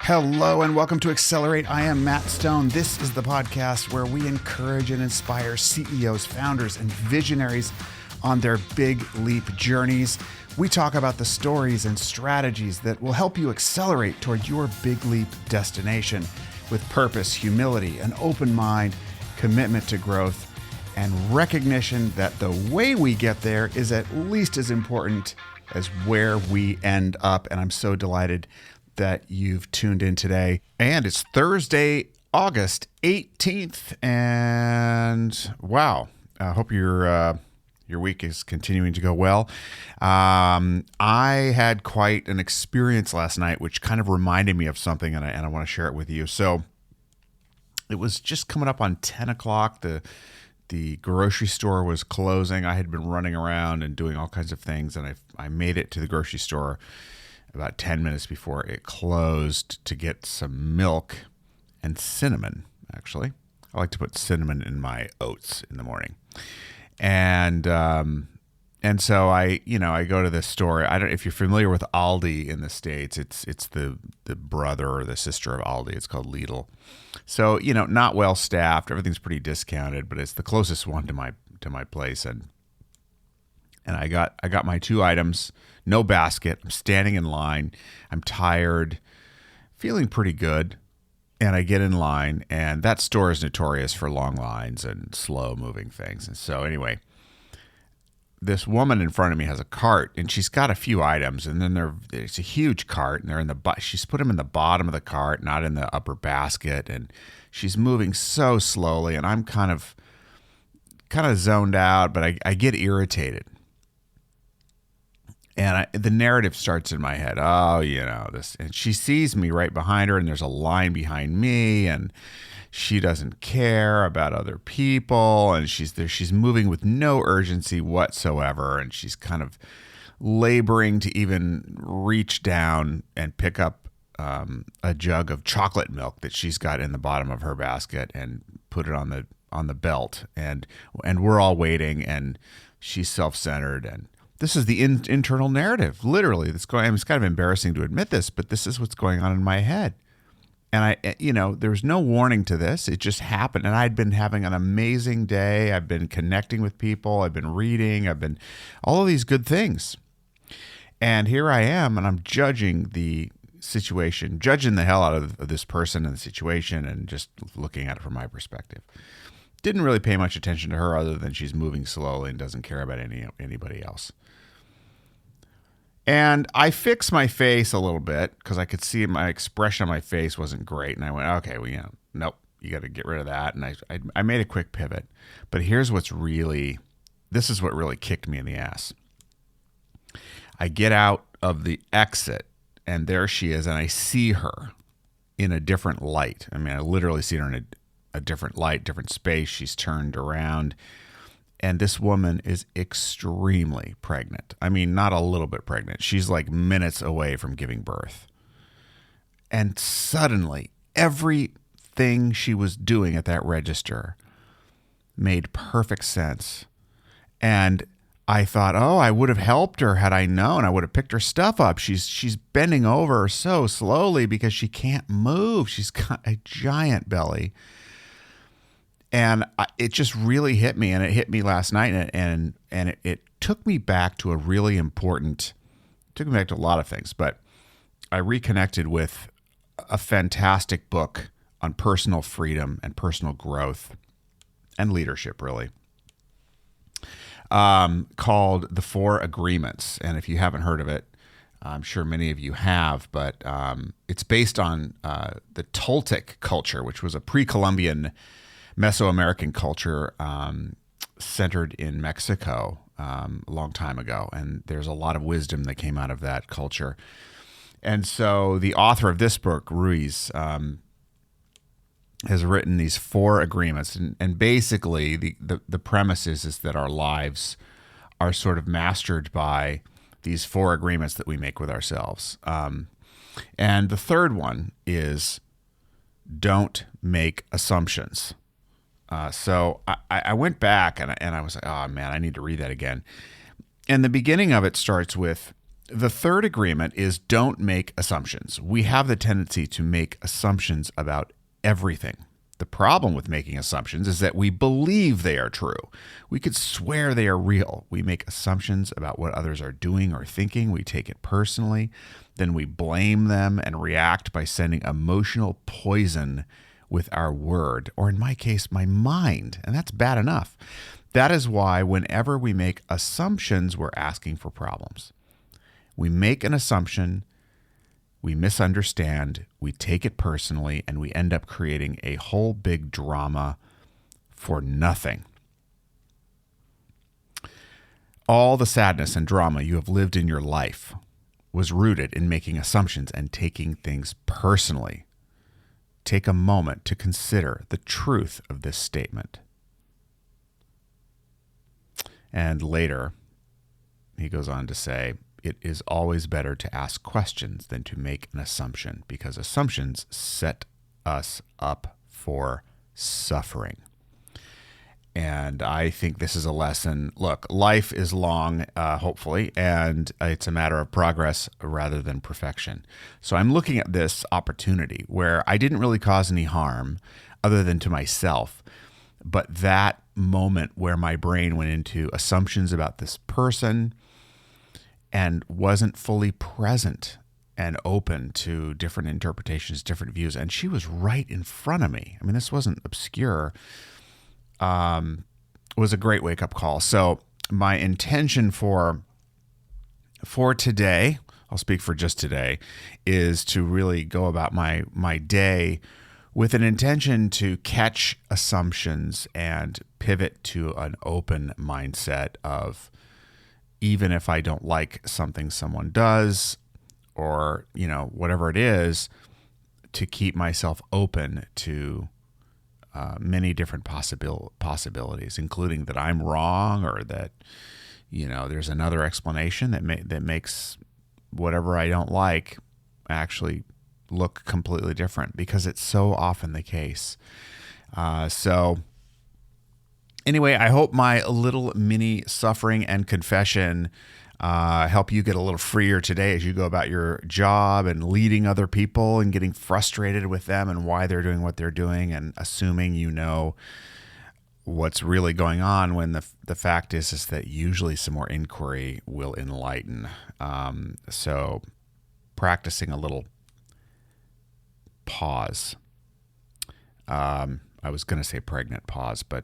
Hello and welcome to Accelerate. I am Matt Stone. This is the podcast where we encourage and inspire CEOs, founders, and visionaries on their big leap journeys. We talk about the stories and strategies that will help you accelerate toward your big leap destination with purpose, humility, an open mind, commitment to growth, and recognition that the way we get there is at least as important as where we end up. And I'm so delighted that you've tuned in today. And it's Thursday, August 18th. And wow, I hope your week is continuing to go well. I had quite an experience last night, which kind of reminded me of something, and I want to share it with you. So it was just coming up on 10 o'clock. The grocery store was closing. I had been running around and doing all kinds of things, and I made it to the grocery store about 10 minutes before it closed to get some milk and cinnamon, actually. I like to put cinnamon in my oats in the morning. And so I go to this store. I don't, if you're familiar with Aldi in the States, it's the brother or the sister of Aldi. It's called Lidl. So, not well staffed. Everything's pretty discounted, but it's the closest one to my place. And I got my two items, no basket. I'm standing in line. I'm tired, feeling pretty good. And I get in line, and that store is notorious for long lines and slow moving things. And so anyway, this woman in front of me has a cart, and she's got a few items, and then it's a huge cart, and she's put them in the bottom of the cart, not in the upper basket, and she's moving so slowly, and I'm kind of zoned out, but I get irritated. And the narrative starts in my head. Oh, this. And she sees me right behind her, and there's a line behind me, and she doesn't care about other people, and she's moving with no urgency whatsoever, and she's kind of laboring to even reach down and pick up a jug of chocolate milk that she's got in the bottom of her basket and put it on the belt, and we're all waiting, and she's self-centered, and this is the internal narrative, literally. It's kind of embarrassing to admit this, but this is what's going on in my head. And there was no warning to this. It just happened. And I'd been having an amazing day. I've been connecting with people. I've been reading. I've been all of these good things. And here I am, and I'm judging the situation, judging the hell out of this person and the situation, and just looking at it from my perspective. Didn't really pay much attention to her other than she's moving slowly and doesn't care about anybody else. And I fixed my face a little bit because I could see my expression on my face wasn't great. And I went, okay, well, nope, you got to get rid of that. And I made a quick pivot. But this is what really kicked me in the ass. I get out of the exit, and there she is, and I see her in a different light. I mean, I literally see her in a different light, different space. She's turned around. And this woman is extremely pregnant. I mean, not a little bit pregnant. She's like minutes away from giving birth. And suddenly, everything she was doing at that register made perfect sense. And I thought, I would have helped her had I known. I would have picked her stuff up. She's bending over so slowly because she can't move. She's got a giant belly. And it just really hit me, and it hit me last night, and it took me back to a really important, took me back to a lot of things, but I reconnected with a fantastic book on personal freedom and personal growth and leadership, really, called The Four Agreements. And if you haven't heard of it, I'm sure many of you have, but it's based on the Toltec culture, which was a pre-Columbian Mesoamerican culture centered in Mexico a long time ago. And there's a lot of wisdom that came out of that culture. And so the author of this book, Ruiz, has written these four agreements. And basically the premise is that our lives are sort of mastered by these four agreements that we make with ourselves. And the third one is don't make assumptions. So I went back and I was like, oh man, I need to read that again. And the beginning of it starts with, The third agreement is don't make assumptions. We have the tendency to make assumptions about everything. The problem with making assumptions is that we believe they are true. We could swear they are real. We make assumptions about what others are doing or thinking. We take it personally. Then we blame them and react by sending emotional poison with our word, or in my case, my mind. And that's bad enough. That is why whenever we make assumptions, we're asking for problems. We make an assumption, we misunderstand, we take it personally, and we end up creating a whole big drama for nothing. All the sadness and drama you have lived in your life was rooted in making assumptions and taking things personally. Take a moment to consider the truth of this statement. And later, he goes on to say, it is always better to ask questions than to make an assumption, because assumptions set us up for suffering. And I think this is a lesson. Look, life is long, hopefully, and it's a matter of progress rather than perfection. So I'm looking at this opportunity where I didn't really cause any harm other than to myself. But that moment where my brain went into assumptions about this person and wasn't fully present and open to different interpretations, different views. And she was right in front of me. I mean, this wasn't obscure. Was a great wake-up call. So my intention for today, I'll speak for just today, is to really go about my day with an intention to catch assumptions and pivot to an open mindset of, even if I don't like something someone does, or, whatever it is, to keep myself open to many different possibilities, including that I'm wrong, or that, there's another explanation that makes whatever I don't like actually look completely different, because it's so often the case. So anyway, I hope my little mini suffering and confession help you get a little freer today as you go about your job and leading other people and getting frustrated with them and why they're doing what they're doing, and assuming what's really going on, when the fact is that usually some more inquiry will enlighten. So practicing a little pause. I was going to say pregnant pause, but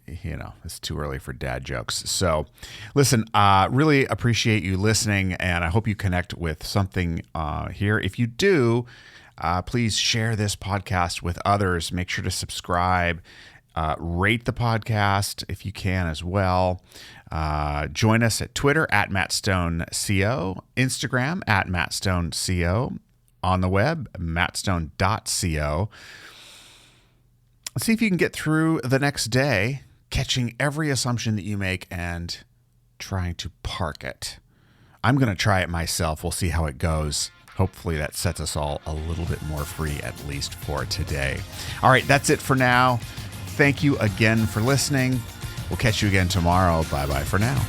it's too early for dad jokes. So listen, really appreciate you listening, and I hope you connect with something here. If you do, please share this podcast with others. Make sure to subscribe, rate the podcast if you can as well. Join us at Twitter at MattStoneCO, Instagram at MattStoneCO, on the web, mattstone.co. See if you can get through the next day, catching every assumption that you make and trying to park it. I'm going to try it myself. We'll see how it goes. Hopefully that sets us all a little bit more free, at least for today. All right, that's it for now. Thank you again for listening. We'll catch you again tomorrow. Bye-bye for now.